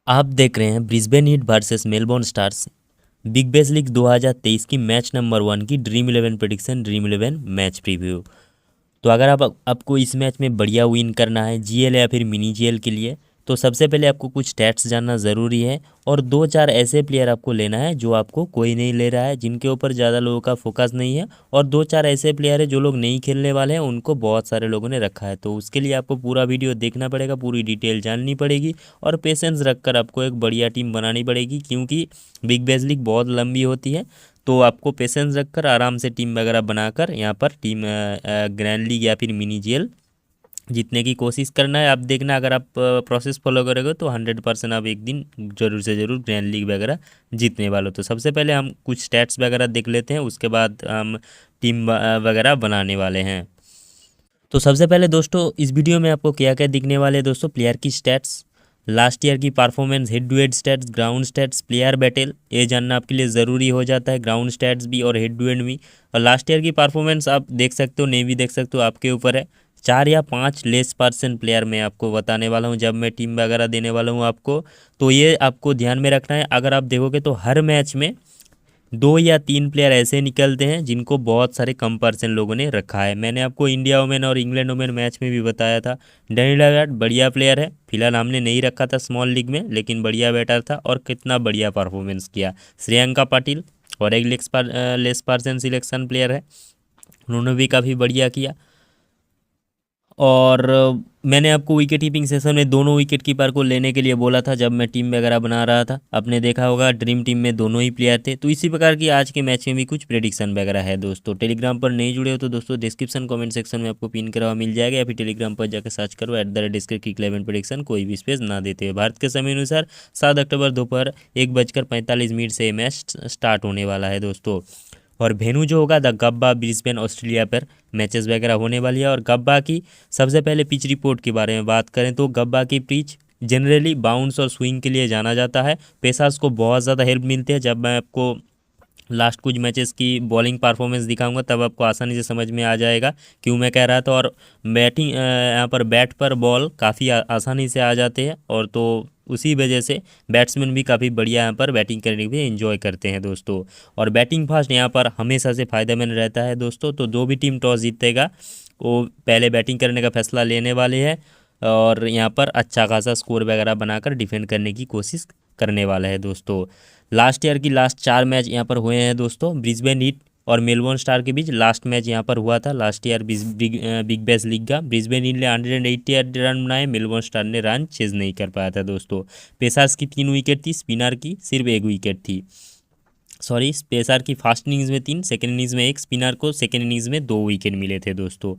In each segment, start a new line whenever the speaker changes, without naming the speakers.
आप देख रहे हैं Brisbane heat versus Melbourne stars big Bash league 2023 की मैच नंबर 1 की dream 11 prediction dream 11 match preview. तो अगर आपको इस मैच में बढ़िया विन करना है जीएल या फिर मिनी जीएल के लिए, तो सबसे पहले आपको कुछ स्टैट्स जानना ज़रूरी है और दो चार ऐसे प्लेयर आपको लेना है जो आपको कोई नहीं ले रहा है, जिनके ऊपर ज़्यादा लोगों का फोकस नहीं है, और दो चार ऐसे प्लेयर है जो लोग नहीं खेलने वाले हैं, उनको बहुत सारे लोगों ने रखा है। तो उसके लिए आपको पूरा वीडियो देखना पड़ेगा, पूरी डिटेल जाननी पड़ेगी और पेशेंस रखकर आपको एक बढ़िया टीम बनानी पड़ेगी, क्योंकि बिग बैश लीग बहुत लंबी होती है। तो आपको पेशेंस रखकर आराम से टीम वगैरह बनाकर यहाँ पर टीम ग्रैंड लीग या फिर मिनी जीएल जीतने की कोशिश करना है। आप देखना, अगर आप प्रोसेस फॉलो करोगे तो 100% आप एक दिन जरूर से ज़रूर ग्रैंड लीग वगैरह जीतने वाले हो। तो सबसे पहले हम कुछ स्टैट्स वगैरह देख लेते हैं, उसके बाद हम टीम वगैरह बनाने वाले हैं। तो सबसे पहले दोस्तों इस वीडियो में आपको क्या क्या दिखने वाले हैं दोस्तों, प्लेयर की स्टैट्स, लास्ट ईयर की performance, head to head stats, ground stats, player battle, ये जानना आपके लिए ज़रूरी हो जाता है, ग्राउंड स्टैट्स भी और हेड टू हेड भी। और लास्ट ईयर की परफॉर्मेंस आप देख सकते हो, नहीं भी देख सकते हो, आपके ऊपर है। 4 या 5 लेस % प्लेयर मैं आपको बताने वाला हूँ जब मैं टीम वगैरह देने वाला हूँ आपको। तो ये आपको ध्यान में रखना है। अगर आप देखोगे तो हर मैच में 2 या 3 प्लेयर ऐसे निकलते हैं जिनको बहुत सारे कम % लोगों ने रखा है। मैंने आपको इंडिया वुमेन और इंग्लैंड वुमेन मैच में भी बताया था, डैनी लागार्ड बढ़िया प्लेयर है, फिलहाल हमने नहीं रखा था स्मॉल लीग में, लेकिन बढ़िया बैटर था और कितना बढ़िया परफॉर्मेंस किया। श्रेयंका पाटिल और एक लेस % सिलेक्शन प्लेयर है, उन्होंने भी काफ़ी बढ़िया किया। और मैंने आपको विकेट कीपिंग सेशन में दोनों विकेट कीपर को लेने के लिए बोला था जब मैं टीम वगैरह बना रहा था। आपने देखा होगा ड्रीम टीम में दोनों ही प्लेयर थे। तो इसी प्रकार की आज के मैच में भी कुछ प्रेडिक्शन वगैरह है दोस्तों। टेलीग्राम पर नहीं जुड़े हो तो दोस्तों डिस्क्रिप्शन कमेंट सेक्शन में आपको पिन करा हुआ मिल जाएगा, या फिर टेलीग्राम पर जाकर सर्च करो @kick11 प्रेडिक्शन, कोई भी स्पेस ना देते हुए। भारत के समय अनुसार 7 अक्टूबर दोपहर 1:45 से मैच स्टार्ट होने वाला है दोस्तों। और वेन्यू जो होगा द गब्बा ब्रिस्बेन ऑस्ट्रेलिया पर मैचेस वगैरह होने वाली है। और गब्बा की सबसे पहले पिच रिपोर्ट के बारे में बात करें तो गब्बा की पिच जनरली बाउंस और स्विंग के लिए जाना जाता है। पेसर्स को बहुत ज़्यादा हेल्प मिलती है। जब मैं आपको लास्ट कुछ मैचेस की बॉलिंग परफॉर्मेंस दिखाऊंगा तब आपको आसानी से समझ में आ जाएगा क्यों मैं कह रहा था। और बैटिंग यहाँ पर बैट पर बॉल काफ़ी आसानी से आ जाते हैं, और तो उसी वजह से बैट्समैन भी काफ़ी बढ़िया यहाँ पर बैटिंग करने के लिए एंजॉय करते हैं दोस्तों। और बैटिंग फास्ट यहाँ पर हमेशा से फ़ायदेमंद रहता है दोस्तों। तो जो भी टीम टॉस जीतेगा वो पहले बैटिंग करने का फैसला लेने वाले हैं, और यहाँ पर अच्छा खासा स्कोर वगैरह बनाकर डिफेंड करने की कोशिश करने वाला है दोस्तों। लास्ट ईयर की लास्ट 4 मैच यहाँ पर हुए हैं दोस्तों। ब्रिस्बेन हीट और मेलबोर्न स्टार के बीच लास्ट मैच यहाँ पर हुआ था last year big Bash league का। ब्रिस्बेन हीट ने 188 रन बनाए, मेलबोर्न स्टार ने रन चेज नहीं कर पाया था दोस्तों। पेसर्स की 3 विकेट थी, स्पिनर की सिर्फ 1 विकेट थी। सॉरी, पेसर की फर्स्ट इनिंग्स में 3, सेकेंड इनिंग्स में 1, स्पिनर को सेकेंड इनिंग्स में 2 विकेट मिले थे दोस्तों।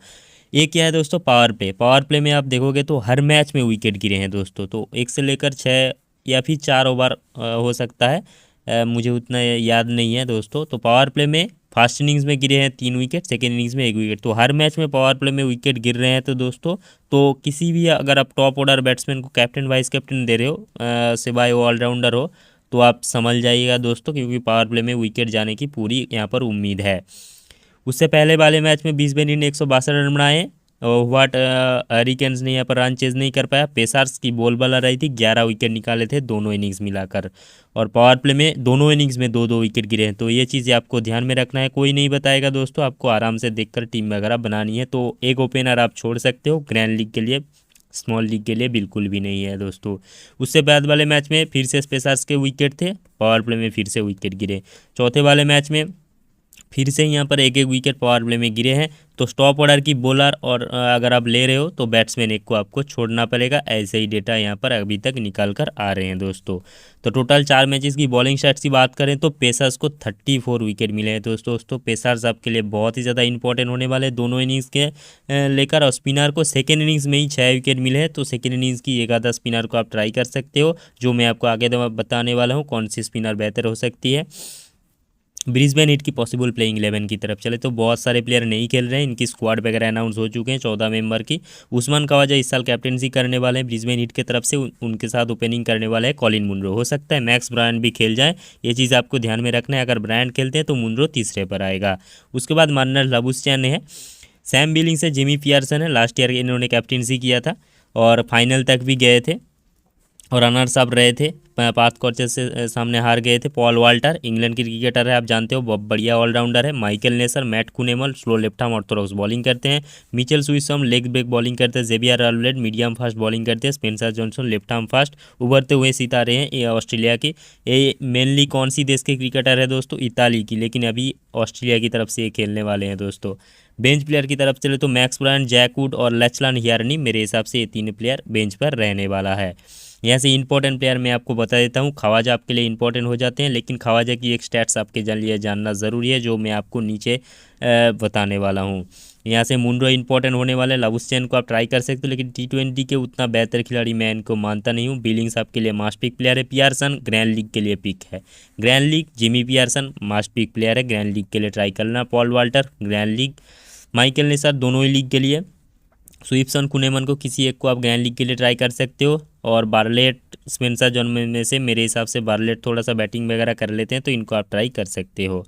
एक क्या है दोस्तों, पावर प्ले में आप देखोगे तो हर मैच में विकेट गिरे हैं दोस्तों। तो 1 से लेकर 6 या फिर 4 ओवर हो सकता है, मुझे उतना याद नहीं है दोस्तों। तो पावर प्ले में फर्स्ट इनिंग्स में गिरे हैं 3 विकेट, सेकेंड इनिंग्स में 1 विकेट। तो हर मैच में पावर प्ले में विकेट गिर रहे हैं तो दोस्तों, तो किसी भी अगर आप टॉप ऑर्डर बैट्समैन को कैप्टन वाइस कैप्टन दे रहे हो, सिवाय वो ऑलराउंडर हो, तो आप समझ जाइएगा दोस्तों, क्योंकि पावर प्ले में विकेट जाने की पूरी यहाँ पर उम्मीद है। उससे पहले वाले मैच में ब्रिस्बेन ने 162 रन बनाए, वाट हरिकेन्स ने यहाँ पर रन चेज नहीं कर पाया। पेसर्स की बॉल बाला रही थी, 11 विकेट निकाले थे दोनों इनिंग्स मिलाकर। और पावर प्ले में दोनों इनिंग्स में 2-2 विकेट गिरे हैं। तो ये चीज़ आपको ध्यान में रखना है, कोई नहीं बताएगा दोस्तों, आपको आराम से देखकर टीम वगैरह बनानी है। तो एक ओपनर आप छोड़ सकते हो ग्रैंड लीग के लिए, स्मॉल लीग के लिए बिल्कुल भी नहीं है दोस्तों। उससे बाद वाले मैच में फिर से पेसर्स के विकेट थे, पावर प्ले में फिर से विकेट गिरे। चौथे वाले मैच में फिर से यहाँ पर 1-1 विकेट पावर प्ले में गिरे हैं। तो स्टॉप ऑर्डर की बॉलर और अगर आप ले रहे हो तो बैट्समैन एक को आपको छोड़ना पड़ेगा। ऐसे ही डेटा यहाँ पर अभी तक निकल कर आ रहे हैं दोस्तों। तो टोटल 4 मैचेस की बॉलिंग स्टैट्स की बात करें तो पेसर्स को 34 विकेट मिले हैं दोस्तों। पेसर्स आपके लिए बहुत ही ज़्यादा इंपॉर्टेंट होने वाले हैं दोनों इनिंग्स के लेकर। और स्पिनर को सेकेंड इनिंग्स में ही 6 विकेट मिले हैं। तो सेकेंड इनिंग्स की एक आधा स्पिनर को आप ट्राई कर सकते हो, जो मैं आपको आगे बताने वाला हूँ कौन सी स्पिनर बेहतर हो सकती है। ब्रिस्बेन हीट की पॉसिबल प्लेइंग 11 की तरफ चले तो बहुत सारे प्लेयर नहीं खेल रहे हैं, इनकी स्क्वाड वगैरह अनाउंस हो चुके हैं 14 मेंबर की। उस्मान खवाजा इस साल कैप्टनसी करने वाले हैं ब्रिस्बेन हीट की तरफ से, उनके साथ ओपनिंग करने वाला है कॉलिन मुनरो। हो सकता है मैक्स ब्रायन भी खेल जाए, ये चीज़ आपको ध्यान में रखना है। अगर ब्रायन खेलते हैं तो मुनरो तीसरे पर आएगा। उसके बाद मार्नर लाबुस्चैन है, सैम बिलिंग्स है, जिमी पियर्सन है, लास्ट ईयर इन्होंने कैप्टनसी किया था और फाइनल तक भी गए थे। और रनर्स अप रहे थे, पार्थ कॉर्चेस से सामने हार गए थे। पॉल वाल्टर इंग्लैंड की क्रिकेटर है, आप जानते हो, बहुत बढ़िया ऑलराउंडर है। Michael Neser, Matt Kuhnemann slow left arm orthodox bowling करते हैं। Mitchell Swepson leg break bowling करते हैं। जेवियर आर्लेट मीडियम फास्ट बॉलिंग करते हैं। Spencer Johnson left arm fast. उभरते हुए सितारे हैं ये ऑस्ट्रेलिया के। ये मेनली कौन सी देश के क्रिकेटर है दोस्तों? इताली की, लेकिन अभी ऑस्ट्रेलिया की तरफ से ये खेलने वाले हैं दोस्तों। बेंच प्लेयर की तरफ चले तो मैक्स ब्रायन, जैक वुड और लचलान हियारनी, मेरे हिसाब से ये तीन प्लेयर बेंच पर रहने वाला है। यहाँ से इंपॉर्टेंट प्लेयर मैं आपको बता देता हूँ। ख्वाजा आपके लिए इंपॉर्टेंट हो जाते हैं, लेकिन ख्वाजा की एक स्टैट्स आपके लिए जानना ज़रूरी है, जो मैं आपको नीचे बताने वाला हूँ। यहाँ से मुंड्रो इंपॉर्टेंट होने वाले। लबुशेन को आप ट्राई कर सकते हो, लेकिन T20 के उतना बेहतर खिलाड़ी मैं इनको मानता नहीं हूँ। बिलिंग्स आपके लिए मास्ट पिक प्लेयर है। पियर्सन ग्रैंड लीग के लिए पिक है। ग्रैंड लीग जिमी पियर्सन मास्ट पिक प्लेयर है, ग्रैंड लीग के लिए ट्राई करना। Paul Walter grand league. Michael Neser दोनों ही लीग के लिए। स्वीपसन कुनेमन को किसी एक को आप ग्रैंड लीग के लिए ट्राई कर सकते हो। और बार्लेट स्पेंसर जॉन में से मेरे हिसाब से बार्लेट थोड़ा सा बैटिंग वगैरह कर लेते हैं, तो इनको आप ट्राई कर सकते हो।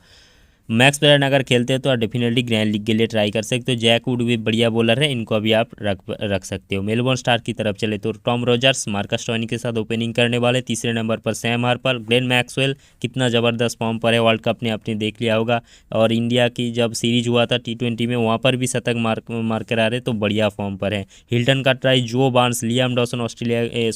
मैक्स ब्रायन अगर खेलते हैं तो आप डेफिनेटली ग्रैंड लीग के लिए ट्राई कर सकते हो। जैक वुड भी बढ़िया बॉलर है, इनको अभी आप रख सकते हो। मेलबोर्न स्टार की तरफ चले तो टॉम रॉजर्स मार्कस स्टोइनी के साथ ओपनिंग करने वाले। तीसरे नंबर पर सैम हार्पर। ग्लेन मैक्सवेल कितना ज़बरदस्त फॉर्म पर है, वर्ल्ड कप ने आपने देख लिया होगा। और इंडिया की जब सीरीज हुआ था T20 में, वहाँ पर भी शतक मार कर आ रहे, तो बढ़िया फॉर्म पर है। हिल्टन का ट्राई। जो बार्न्स, लियाम डॉसन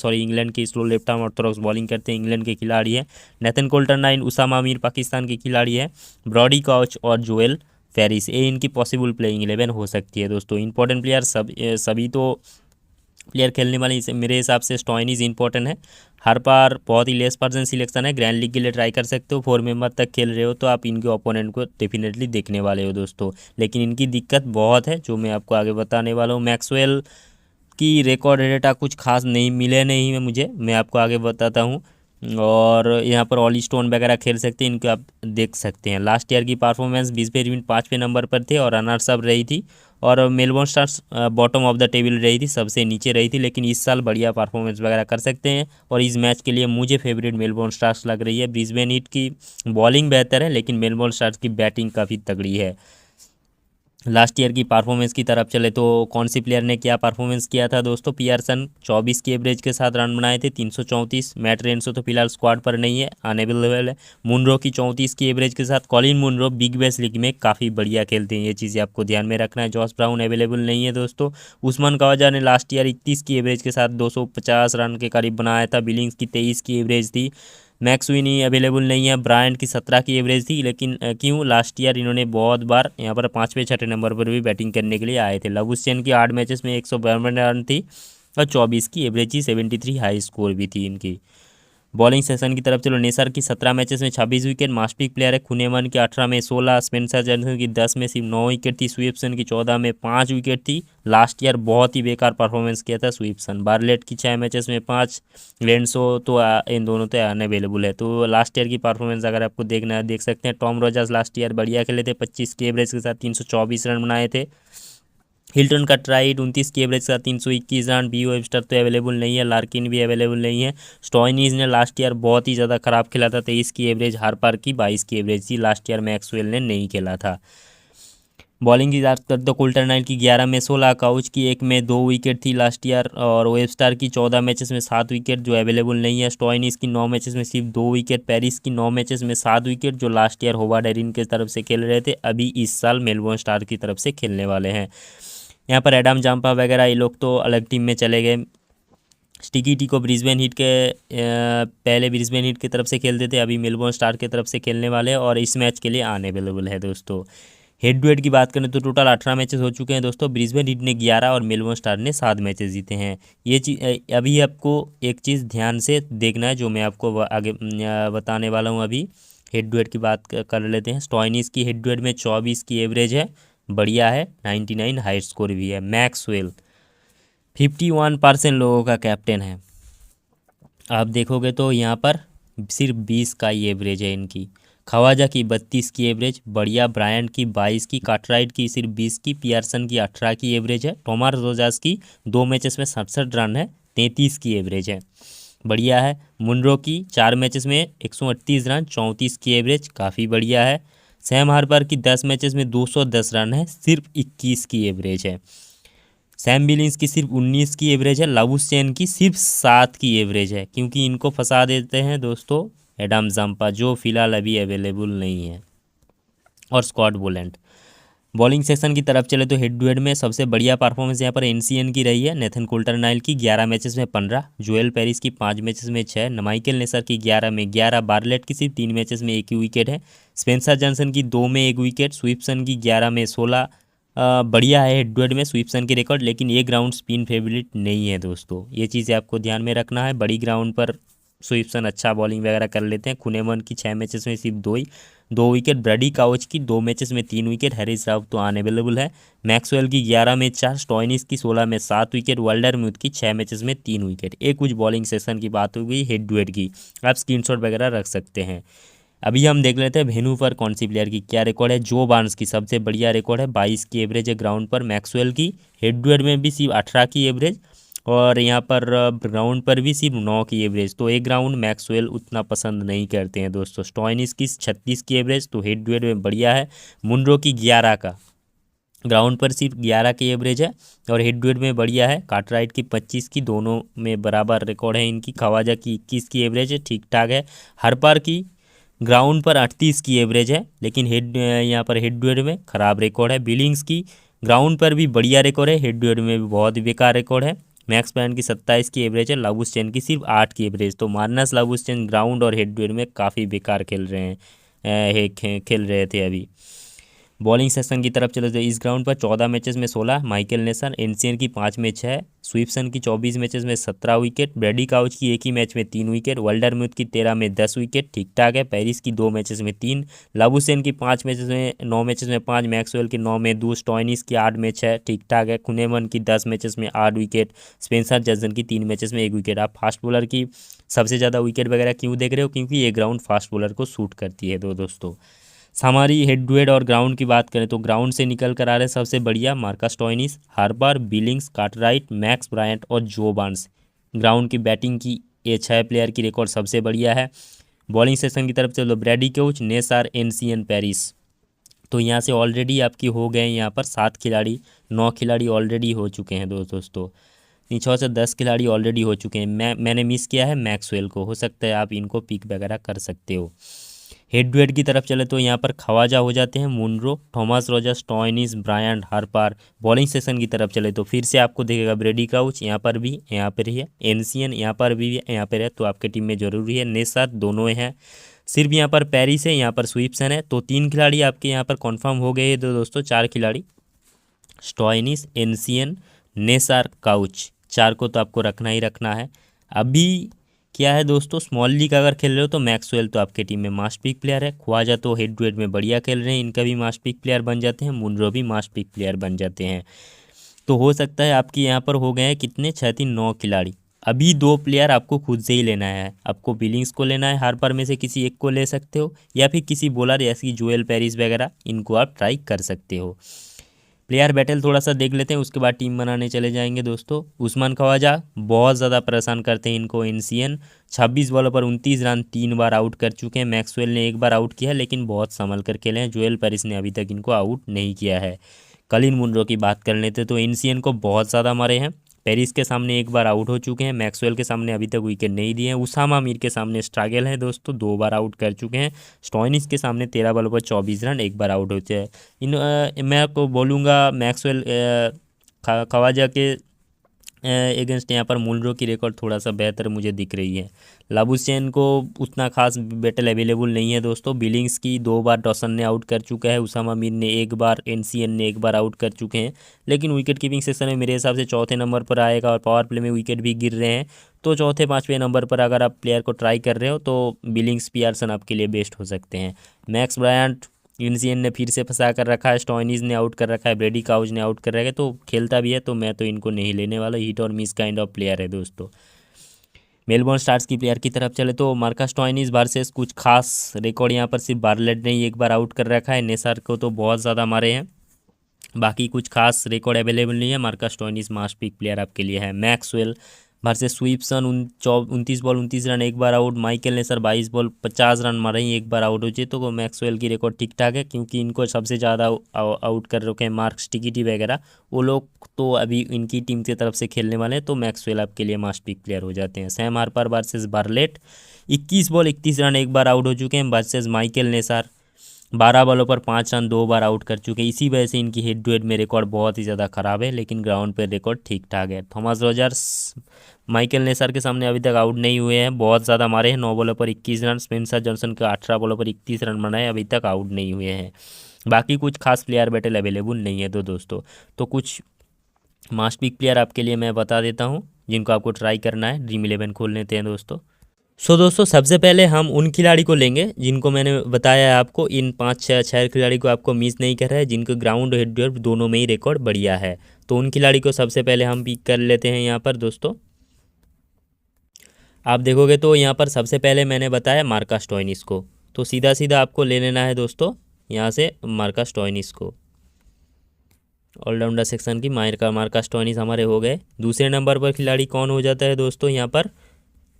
इंग्लैंड की slow left arm orthodox bowling करते हैं, इंग्लैंड के खिलाड़ी है। नेथन कोल्टर-नाइन, उसामा मीर पाकिस्तान के खिलाड़ी है। ब्रॉडी कॉच और जोएल फेरिस, ये इनकी पॉसिबल प्लेइंग 11 हो सकती है दोस्तों। इंपॉर्टेंट प्लेयर सभी तो प्लेयर खेलने वाले मेरे हिसाब से स्टोइनिस इंपॉर्टेंट है। हर बार बहुत ही लेस % सिलेक्शन है। ग्रैंड लीग के लिए ट्राई कर सकते हो। 4 मेंबर तक खेल रहे हो तो आप इनके ओपोनेंट को डेफिनेटली देखने वाले हो दोस्तों, लेकिन इनकी दिक्कत बहुत है, जो मैं आपको आगे बताने वाला हूँ। मैक्सवेल की रिकॉर्ड डेटा कुछ खास नहीं मिले नहीं है मुझे, मैं आपको आगे बताता हूँ। और यहाँ पर ऑली स्टोन वगैरह खेल सकते हैं, इनको आप देख सकते हैं। लास्ट ईयर की परफॉर्मेंस 20 5वें नंबर पर थे और रनर्स अप रही थी। और Melbourne stars bottom of the table रही थी, सबसे नीचे रही थी, लेकिन इस साल बढ़िया परफॉर्मेंस वगैरह कर सकते हैं। और इस मैच के लिए मुझे फेवरेट मेलबोर्न स्टार्स लग रही है। ब्रिस्बेन हीट की बॉलिंग बेहतर है, लेकिन मेलबोर्न स्टार्स की बैटिंग काफ़ी तगड़ी है। लास्ट ईयर की परफॉर्मेंस की तरफ चले तो कौन सी प्लेयर ने क्या परफॉर्मेंस किया था दोस्तों? पियर्सन 24 की एवरेज के साथ रन बनाए थे, 334। मैट रेंसो तो फिलहाल स्क्वाड पर नहीं है, अनअवेलेबल है। मुनरो की 34 की एवरेज के साथ। Colin Munro Big Bash League में काफ़ी बढ़िया खेलते हैं, ये चीज़ें आपको ध्यान में रखना है। जॉस ब्राउन अवेलेबल नहीं है दोस्तों। उस्मान ख्वाजा ने लास्ट ईयर 31 की एवरेज के साथ 250 रन के करीब बनाया था। बिलिंग्स की 23 की एवरेज थी। मैक्स विनी अवेलेबल नहीं है। ब्रायंट की 17 की एवरेज थी, लेकिन क्यों, लास्ट ईयर इन्होंने बहुत बार यहाँ पर 5वें 6ठे नंबर पर भी बैटिंग करने के लिए आए थे। लबुशेन की 8 मैचेस में 152 रन थी और 24 की एवरेज थी। 73 हाई स्कोर भी थी इनकी। बॉलिंग सेशन की तरफ चलो, नेसर की 17 मैचेस में 26 विकेट, मास्टिक प्लेयर है। खुनेमन की 18 में 16, स्पेंसर जॉनसन की 10 में सिर्फ 9 विकेट थी। स्वीपसन की 14 में 5 विकेट थी। लास्ट ईयर बहुत ही बेकार परफॉर्मेंस किया था स्वीपसन। बार्लेट की 6 मैचेस में 5, लेंसो तो इन दोनों तो अनअवेलेबल है। तो लास्ट ईयर की परफॉर्मेंस अगर आपको देखना है देख सकते हैं। टॉम रॉजर्स लास्ट ईयर बढ़िया खेले थे, 25 के एवरेज के साथ 324 रन बनाए थे। हिल्टन का ट्राई 29 की एवरेज का 321 रन। बी वेबस्टर तो अवेलेबल नहीं है, लार्किन भी अवेलेबल नहीं है। स्टोइनिस ने लास्ट ईयर बहुत ही ज़्यादा खराब खेला था, 23 की एवरेज। हार्पर की 22 की एवरेज थी। लास्ट ईयर मैक्सवेल ने नहीं खेला था। बॉलिंग की बात करते तो कोल्टर-नाइन की 11 में 16, काउच की 1 में 2 विकेट थी लास्ट ईयर। और वेबस्टर की 14 मैचेस में 7 विकेट, जो अवेलेबल नहीं है। स्टोइनिस की 9 मैचेस में सिर्फ 2 विकेट। पेरिस की 9 मैचेस में 7 विकेट, जो लास्ट ईयर होबार्ट एरिन की तरफ से खेल रहे थे, अभी इस साल मेलबोर्न स्टार की तरफ से खेलने वाले हैं। यहाँ पर एडम जाम्पा वगैरह ये लोग तो अलग टीम में चले गए। स्टिकी टी को ब्रिस्बेन हीट के पहले ब्रिस्बेन हीट की तरफ से खेलते थे, अभी मेलबोर्न स्टार की तरफ से खेलने वाले हैं और इस मैच के लिए अनअवेलेबल है दोस्तों। हेड टू हेड की बात करें तो टोटल 18 मैचेस हो चुके हैं दोस्तों। ब्रिस्बेन हीट ने 11 और मेलबोर्न स्टार ने 7 मैचेस जीते हैं। ये चीज़ अभी आपको एक चीज़ ध्यान से देखना है, जो मैं आपको आगे बताने वाला हूँ। अभी हेड टू हेड की बात कर लेते हैं। स्टोइनिस की हेड टू हेड में 24 की एवरेज है, बढ़िया है। 99 हाई स्कोर भी है। मैक्सवेल 51% लोगों का कैप्टन है। आप देखोगे तो यहाँ पर सिर्फ 20 का ही एवरेज है इनकी। ख्वाजा की 32 की एवरेज, बढ़िया। ब्रायंट की 22 की, कार्टराइट की सिर्फ 20 की, पियर्सन की 18 की एवरेज है। टॉमस रोजर्स की 2 मैचेस में 67 रन है, 33 की एवरेज है, बढ़िया है। मुनरो की 4 मैचेस में 138 रन, 34 की एवरेज, काफ़ी बढ़िया है। सैम हार्पर की 10 मैचेस में 210 रन है, सिर्फ 21 की एवरेज है। सैम बिलिंग्स की सिर्फ 19 की एवरेज है, लाबुशैन की सिर्फ 7 की एवरेज है, क्योंकि इनको फंसा देते हैं दोस्तों एडम जंपा, जो फिलहाल अभी अवेलेबल नहीं है, और स्कॉट बोलेंट। बॉलिंग सेक्शन की तरफ चले तो हेड टू हेड में सबसे बढ़िया परफॉर्मेंस यहाँ पर एनसीएन की रही है। नेथन कोल्टर-नाइल की 11 मैचेस में 15, जोएल पेरिस की 5 मैचेस में 6, माइकल नेसर की 11 में 11, बार्लेट की सिर्फ 3 मैचेस में 1 ही विकेट है, स्पेंसर जॉनसन की 2 में 1 विकेट, स्वीपसन की 11 में 16। बढ़िया है हेड टू हेड में स्वीपसन की रिकॉर्ड, लेकिन ये ग्राउंड स्पिन फेवरेट नहीं है दोस्तों, ये चीज़ें आपको ध्यान में रखना है। बड़ी ग्राउंड पर स्वीपसन अच्छा बॉलिंग वगैरह कर लेते हैं। कुनेमन की 6 मैचेस में सिर्फ 2 विकेट, ब्रैडी काउच की 2 मैचेस में 3 विकेट, हैरिस राव तो अनअवेलेबल है, मैक्सवेल की 11 में 4, स्टॉइनिस की 16 में 7 विकेट, वाल्डरम्यूथ की 6 मैचेस में 3 विकेट। एक कुछ बॉलिंग सेशन की बात हो गई हेड टू हेड की, आप स्क्रीनशॉट वगैरह रख सकते हैं। अभी हम देख लेते हैं वेन्यू पर कौन सी प्लेयर की क्या रिकॉर्ड है। जो बार्न्स की सबसे बढ़िया रिकॉर्ड है, 22 की एवरेज है ग्राउंड पर। मैक्सवेल की हेड टू हेड में भी सिर्फ 18 की एवरेज, और यहाँ पर ग्राउंड पर भी सिर्फ 9 की एवरेज, तो एक ग्राउंड मैक्सवेल उतना पसंद नहीं करते हैं दोस्तों। स्टॉइनिस की 36 की एवरेज, तो हेड टू हेड में बढ़िया है। मुनरो की 11 का, ग्राउंड पर सिर्फ 11 की एवरेज है, और हेड टू हेड में बढ़िया है। कार्टराइट की 25 की, दोनों में बराबर रिकॉर्ड है इनकी। खवाजा की 21 की एवरेज है, ठीक ठाक है। हरपार की ग्राउंड पर 38 की एवरेज है, लेकिन यहाँ पर हेड टू हेड में ख़राब रिकॉर्ड है। बिलिंग्स की ग्राउंड पर भी बढ़िया रिकॉर्ड है, हेड टू हेड में भी बहुत बेकार रिकॉर्ड है। मैक्स ब्रायन की 27 की एवरेज है, लाबुशैन की सिर्फ 8 की एवरेज, तो मार्नस लाबुशैन ग्राउंड और हेड टू हेड में काफ़ी बेकार खेल रहे हैं, खेल रहे थे अभी। बॉलिंग सेक्शन की तरफ चले तो इस ग्राउंड पर 14 मैचेस में 16, माइकल नेसन, एनसीएन की 5 में 6, स्वीपसन की 24 मैचेस में 17 विकेट, ब्रैडी काउच की एक ही मैच में 3 विकेट, वाल्डरम्यूथ की 13 में 10 विकेट, ठीक ठाक है। पेरिस की 2 मैचेस में 3, लाबुशैन की 5 मैचेस में 9 मैचेस में 5, मैक्सवेल की 9 में 2, स्टॉइनिस की 8 में 6, ठीक ठाक है। कुनेमन की 10 मैचेस में 8 विकेट, स्पेंसर जॉनसन की 3 मैचेस में 1 विकेट। आप फास्ट बॉलर की सबसे ज़्यादा विकेट वगैरह क्यों देख रहे हो? क्योंकि ये ग्राउंड फास्ट बॉलर को सूट करती है दोस्तों। हमारी हेड टू हेड और ग्राउंड की बात करें तो ग्राउंड से निकल कर आ रहे सबसे बढ़िया Marcus Stoinis, Harper, Billings, Cartwright, max Bryant और जो बार्न्स। ग्राउंड की बैटिंग की ये 6 प्लेयर की रिकॉर्ड सबसे बढ़िया है। बॉलिंग सेक्शन की तरफ से तो Brady couch, nature, NCN, Paris, तो यहाँ से ऑलरेडी आपकी हो गए यहाँ पर 7 खिलाड़ी, 9 खिलाड़ी ऑलरेडी हो चुके हैं दोस्तों। 6 से 10 खिलाड़ी ऑलरेडी हो चुके हैं। मैंने मिस किया है मैक्सवेल को, हो सकता है आप इनको पिक वगैरह कर सकते हो। हेड टू हेड की तरफ चले तो यहाँ पर खवाजा हो जाते हैं, Munro, Thomas Rogers, Stoinis, Bryant, Harper. Bowling session की तरफ चले तो फिर से आपको देखेगा ब्रेडी काउच, यहाँ पर भी, यहाँ पर ही है, एनसीएन यहाँ पर भी, यहाँ पर है, तो आपके टीम में जरूरी है। नेसार दोनों हैं, सिर्फ यहाँ पर पेरिस है, यहाँ पर स्वीपसन है, तो 3 खिलाड़ी आपके यहाँ पर कन्फर्म हो गए दोस्तों। 4 खिलाड़ी, स्टॉइनिस, एनसीएन, नेसार, काउच, 4 को तो आपको रखना ही रखना है। अभी क्या है दोस्तों, स्मॉल लीग अगर खेल रहे हो तो मैक्सवेल तो आपके टीम में मास्ट पिक प्लेयर है। ख्वाजा तो हेड टू हेड में बढ़िया खेल रहे हैं, इनका भी मास्ट पिक प्लेयर बन जाते हैं। मुनरो भी मास्ट पिक प्लेयर बन जाते हैं। तो हो सकता है आपके यहाँ पर हो गए हैं कितने, 6-3-9 खिलाड़ी। अभी 2 प्लेयर आपको खुद से ही लेना है, आपको बिलिंग्स को लेना है, हार्पर में से किसी एक को ले सकते हो, या फिर किसी बॉलर जैसे कि जोएल पेरिस वगैरह, इनको आप ट्राई कर सकते हो। प्लेयर बैटल थोड़ा सा देख लेते हैं, उसके बाद टीम बनाने चले जाएंगे दोस्तों। उस्मान ख्वाजा बहुत ज़्यादा परेशान करते हैं इनको एनसीएन, 26 बॉलों पर 29 रन 3 बार आउट कर चुके हैं। मैक्सवेल ने 1 बार आउट किया है, लेकिन बहुत संभल कर खेले हैं। जोएल पेरिस ने अभी तक इनको आउट नहीं किया है। कलिन मुनरो की बात कर लेते तो एनसीएन को बहुत ज़्यादा मारे हैं। पेरिस के सामने 1 बार आउट हो चुके हैं, मैक्सवेल के सामने अभी तक विकेट नहीं दिए हैं। उसामा मीर के सामने स्ट्रगल है दोस्तों, 2 बार आउट कर चुके हैं। स्टॉइनिस के सामने 13 बॉलों पर 24 रन 1 बार आउट होते हैं। मैं आपको बोलूँगा मैक्सवेल खवाजा के अगेंस्ट यहाँ पर मुनरो की रिकॉर्ड थोड़ा सा बेहतर मुझे दिख रही है। लाबुशैन को उतना खास बैटल अवेलेबल नहीं है दोस्तों। बिलिंग्स की 2 बार डॉसन ने आउट कर चुका है, उसामा मीर ने 1 बार, एनसीएन ने 1 बार आउट कर चुके हैं। लेकिन विकेट कीपिंग सेक्शन में मेरे हिसाब से चौथे नंबर पर आएगा, और पावर प्ले में विकेट भी गिर रहे हैं, तो चौथे 5वें नंबर पर अगर आप प्लेयर को ट्राई कर रहे हो तो बिलिंग्स, पियर्सन आपके लिए बेस्ट हो सकते हैं। मैक्स ब्रायंट एनसीएन ने फिर से फंसा कर रखा है, स्टॉइनिस ने आउट कर रखा है, ब्रेडी काउच ने आउट कर रखा है, तो खेलता भी है, तो मैं तो इनको नहीं लेने वाला। हिट और मिस काइंड ऑफ प्लेयर है दोस्तों। मेलबोर्न स्टार्स की प्लेयर की तरफ चले तो मार्कस स्टॉइनिस वर्सेस कुछ खास रिकॉर्ड यहाँ पर सिर्फ बार्लेट ने ही 1 बार आउट कर रखा है। नेसार को तो बहुत ज़्यादा मारे हैं, बाकी कुछ खास रिकॉर्ड अवेलेबल नहीं है। Marcus Stoinis must pick player आपके लिए है। Maxwell versus Swepson 29 ball 29 run, एक बार out. Michael Neser 22 ball 50 run मारे ही एक बार आउट हो जाए। तो मैक्सवेल की रिकॉर्ड ठीक ठाक है, क्योंकि इनको सबसे ज़्यादा आउट कर रखे हैं मार्क्स टिकिटी वगैरह, वो लोग तो अभी इनकी टीम की तरफ से खेलने वाले हैं। तो मैक्सवेल आपके लिए मस्ट पिक प्लेयर हो जाते हैं। Sam Harper versus Bartlett 21 ball 31 run, एक बार आउट हो चुके हैं। वर्सेस माइकल नेसर 12 बॉलों पर 5 रन, 2 बार आउट कर चुके हैं। इसी वजह से इनकी हेड टू हेड में रिकॉर्ड बहुत ही ज़्यादा ख़राब है, लेकिन ग्राउंड पर रिकॉर्ड ठीक ठाक है। थॉमस रोजर्स माइकल नेसर के सामने अभी तक आउट नहीं हुए हैं, बहुत ज़्यादा मारे हैं। 9 बॉलों पर 21 रन। स्पेंसर जॉनसन के 18 बॉलों पर 31 रन बनाए, अभी तक आउट नहीं हुए हैं। बाकी कुछ खास प्लेयर बैटल अवेलेबल नहीं है। तो दोस्तों, तो कुछ मास्ट पिक प्लेयर आपके लिए मैं बता देता हूँ, जिनको आपको ट्राई करना है। ड्रीम 11 खोल लेते हैं दोस्तों। दोस्तों, सबसे पहले हम उन खिलाड़ी को लेंगे जिनको मैंने बताया है आपको, इन 5-6 खिलाड़ी को आपको मिस नहीं कर रहा है, जिनको ग्राउंड हेड टू हेड दोनों में ही रिकॉर्ड बढ़िया है। तो उन खिलाड़ी को सबसे पहले हम पिक कर लेते हैं यहाँ पर दोस्तों। आप देखोगे तो यहाँ पर सबसे पहले मैंने बताया मार्कस स्टोइनिस को, तो सीधा सीधा आपको ले लेना है दोस्तों यहाँ से मार्कस स्टोइनिस को। ऑलराउंडर सेक्शन की मार्कस स्टोइनिस हमारे हो गए। दूसरे नंबर पर खिलाड़ी कौन हो जाता है दोस्तों यहाँ पर?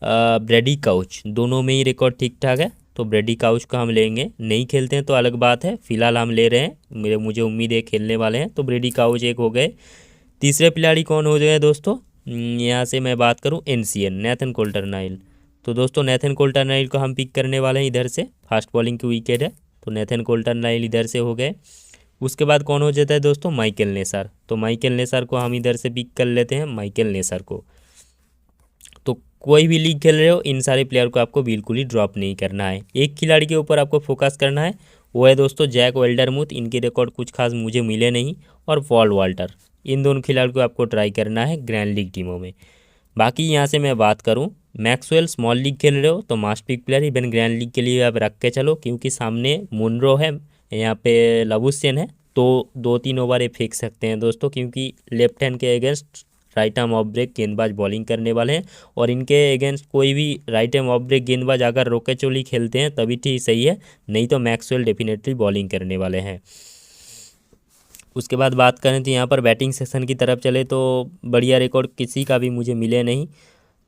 ब्रेडी काउच। दोनों में ही रिकॉर्ड ठीक ठाक है, तो ब्रेडी काउच को हम लेंगे। नहीं खेलते हैं तो अलग बात है, फिलहाल हम ले रहे हैं, मुझे उम्मीद है खेलने वाले हैं। तो ब्रेडी काउच एक हो गए। तीसरे खिलाड़ी कौन हो गए दोस्तों? यहाँ से मैं बात करूँ एनसीएन, नेथन कोल्टर-नाइल। तो दोस्तों नेथन कोल्टर-नाइल को हम पिक करने वाले हैं इधर से। फास्ट बॉलिंग की विकेट है, तो नेथन कोल्टर-नाइल इधर से हो गए। उसके बाद कौन हो जाता है दोस्तों? Michael Neser. तो माइकल नेसर को हम इधर से पिक कर लेते हैं, माइकल नेसर को। तो कोई भी लीग खेल रहे हो, इन सारे प्लेयर को आपको बिल्कुल ही ड्रॉप नहीं करना है। एक खिलाड़ी के ऊपर आपको फोकस करना है, वो है दोस्तों जैक वेल्डरमुथ। इनके रिकॉर्ड कुछ खास मुझे मिले नहीं। और पॉल वाल्टर, इन दोनों खिलाड़ी को आपको ट्राई करना है ग्रैंड लीग टीमों में। बाकी यहाँ से मैं बात करूँ, मैक्सवेल स्मॉल लीग खेल रहे हो तो must pick player even grand league के लिए आप रख के चलो, क्योंकि सामने मुनरो है, यहाँ पे लबुशेन है, तो 2-3 ओवर ये फेंक सकते हैं दोस्तों, क्योंकि लेफ्ट हैंड के against right arm off break गेंदबाज बॉलिंग करने वाले हैं। और इनके अगेंस्ट कोई भी राइट आर्म ऑफ ब्रेक गेंदबाज अगर रोके चोली खेलते हैं तभी ठीक सही है, नहीं तो मैक्सवेल डेफिनेटली बॉलिंग करने वाले हैं। उसके बाद बात करें तो यहाँ पर बैटिंग सेक्शन की तरफ चले तो बढ़िया रिकॉर्ड किसी का भी मुझे मिले नहीं।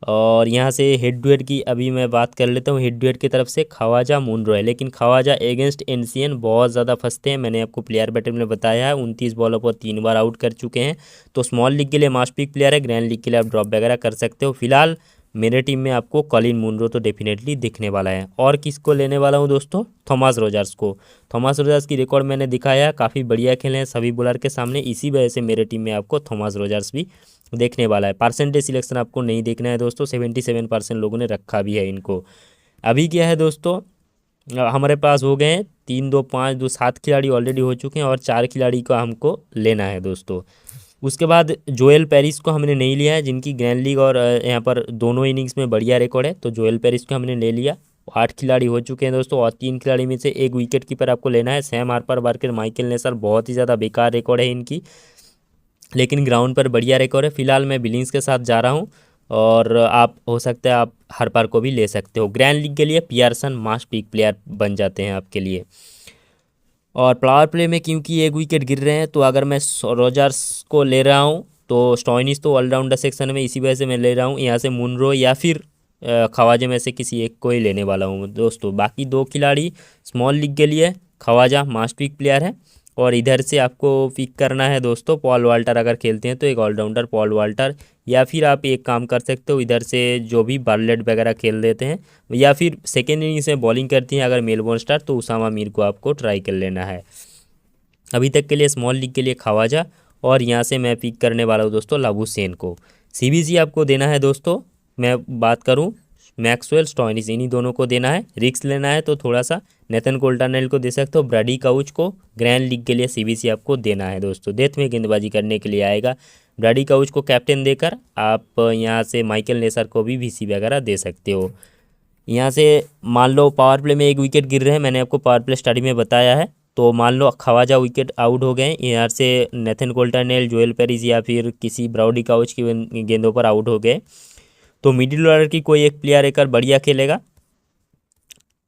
और यहाँ से हेड टू हेड की अभी मैं बात कर लेता हूँ। हेड टू हेड की तरफ से ख्वाजा मुनरो है, लेकिन ख्वाजा अगेंस्ट एनसीएन बहुत ज़्यादा फंसते हैं। मैंने आपको प्लेयर बैटल में बताया है, 29 बॉलों पर 3 बार आउट कर चुके हैं। तो स्मॉल लीग के लिए मास्ट पिक प्लेयर है, ग्रैंड लीग के लिए आप ड्रॉप वगैरह कर सकते हो। फिलहाल मेरे टीम में आपको कॉलिन मुनरो तो डेफिनेटली दिखने वाला है। और किसको लेने वाला हूँ दोस्तों? थॉमस रोजर्स को। थॉमस रोजर्स की रिकॉर्ड मैंने दिखाया है, काफ़ी बढ़िया खेले हैं सभी बॉलर के सामने, इसी वजह से मेरे टीम में आपको थॉमस रोजर्स भी देखने वाला है। परसेंटेज सिलेक्शन आपको नहीं देखना है दोस्तों, 77% लोगों ने रखा भी है इनको। अभी क्या है दोस्तों, हमारे पास हो गए हैं 3-2-5-2 7 खिलाड़ी ऑलरेडी हो चुके हैं, और 4 खिलाड़ी को हमको लेना है दोस्तों। उसके बाद जोएल पेरिस को हमने नहीं लिया है, जिनकी ग्रैंड लीग और यहाँ पर दोनों इनिंग्स में बढ़िया रिकॉर्ड है, तो जोएल पेरिस को हमने ले लिया। 8 खिलाड़ी हो चुके हैं दोस्तों, और 3 खिलाड़ी में से एक विकेट कीपर आपको लेना है। Sam Harper versus Michael Neser बहुत ही ज़्यादा बेकार रिकॉर्ड है इनकी, लेकिन ग्राउंड पर बढ़िया रिकॉर्ड है। फिलहाल मैं बिलिंग्स के साथ जा रहा हूँ, और आप हो सकता है आप हार्पर को भी ले सकते हो। ग्रैंड लीग के लिए पियर्सन मास्ट पिक प्लेयर बन जाते हैं आपके लिए। और पावर प्ले में क्योंकि एक विकेट गिर रहे हैं, तो अगर मैं रोजर्स को ले रहा हूँ तो स्टोइनिस तो ऑलराउंडर सेक्शन में, इसी वजह से मैं ले रहा हूँ। यहाँ से मुनरो या फिर ख्वाजा में से किसी एक को ही लेने वाला हूँ दोस्तों। बाकी 2 खिलाड़ी स्मॉल लीग के लिए ख्वाजा मास्ट पिक प्लेयर है, और इधर से आपको पिक करना है दोस्तों पॉल वाल्टर। अगर खेलते हैं तो एक ऑलराउंडर पॉल वाल्टर, या फिर आप एक काम कर सकते हो, इधर से जो भी बार्लेट वगैरह खेल देते हैं, या फिर सेकेंड इनिंग्स में बॉलिंग करती हैं अगर मेलबोर्न स्टार, तो उसामा मीर को आपको ट्राई कर लेना है। अभी तक के लिए स्मॉल लीग के लिए ख्वाजा, और यहाँ से मैं पिक करने वाला हूँ दोस्तों लबुशेन को। सीबीसी आपको देना है दोस्तों, मैं बात करूँ मैक्सवेल स्टोइनिस, इन्हीं दोनों को देना है। रिक्स लेना है तो थोड़ा सा नेथन कोल्टर-नाइल को दे सकते हो। ब्रेडी काउच को ग्रैंड लीग के लिए सीबीसी आपको देना है दोस्तों, डेथ में गेंदबाजी करने के लिए आएगा। ब्रेडी काउच को कैप्टन देकर आप यहाँ से माइकल नेसर को भी वीसी वगैरह दे सकते हो। यहाँ से मान लो पावर प्ले में एक विकेट गिर रहे हैं, मैंने आपको पावर प्ले स्टडी में बताया है, तो मान लो ख्वाजा विकेट आउट हो गए, यहाँ से नेथन कोल्टर-नाइल, जोएल पेरिस या फिर किसी ब्रेडी काउच की गेंदों पर आउट हो गए, तो मिडिल ऑर्डर की कोई एक प्लेयर एक बढ़िया खेलेगा।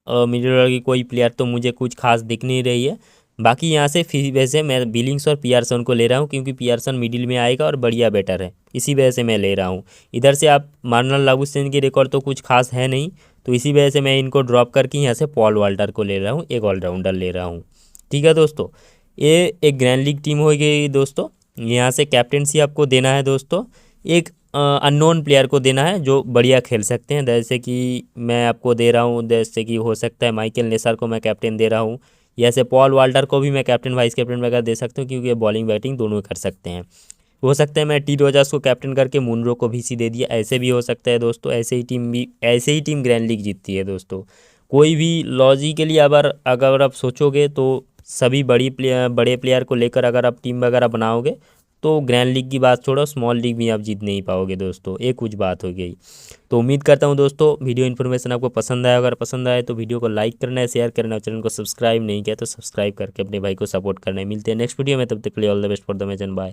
मिडिल ऑर्डर की कोई प्लेयर तो मुझे कुछ खास दिख नहीं रही है। बाकी यहाँ से फिर वैसे मैं बिलिंग्स और पियर्सन को ले रहा हूँ, क्योंकि पियर्सन मिडिल में आएगा और बढ़िया बेटर है, इसी वजह से मैं ले रहा हूँ। इधर से आप मार्नल लागुस्टेन की रिकॉर्ड तो कुछ खास है नहीं, तो इसी वजह से मैं इनको ड्रॉप करके यहाँ से पॉल वाल्टर को ले रहा हूँ, एक ऑलराउंडर ले रहा हूँ। ठीक है दोस्तों, ये एक ग्रैंड लीग टीम हो गई दोस्तों। यहाँ से कैप्टेंसी आपको देना है दोस्तों, एक अननोन प्लेयर को देना है जो बढ़िया खेल सकते हैं, जैसे कि मैं आपको दे रहा हूँ, जैसे कि हो सकता है माइकल नेसर को मैं कैप्टन दे रहा हूँ, या से पॉल वाल्टर को भी मैं कैप्टन वाइस कैप्टन वगैरह दे सकता हूँ, क्योंकि ये बॉलिंग बैटिंग दोनों कर सकते हैं। हो सकता है मैं टी रॉजर्स को कैप्टन करके मुनरो को भी सी दे दिया, ऐसे भी हो सकता है दोस्तों। ऐसे ही टीम ग्रैंड लीग जीतती है दोस्तों। कोई भी लॉजिकली अगर आप सोचोगे तो सभी बड़े प्लेयर को लेकर अगर आप टीम वगैरह बनाओगे तो ग्रैंड लीग की बात छोड़ो, स्मॉल लीग भी आप जीत नहीं पाओगे दोस्तों, ये कुछ बात हो गई। तो उम्मीद करता हूँ दोस्तों वीडियो इन्फॉर्मेशन आपको पसंद आया, अगर पसंद आए तो वीडियो को लाइक करना है, शेयर करना है, चैनल को सब्सक्राइब नहीं किया तो सब्सक्राइब करके अपने भाई को सपोर्ट करना है। मिलते हैं नेक्स्ट वीडियो में, तब तक के लिए all the best for the match and bye.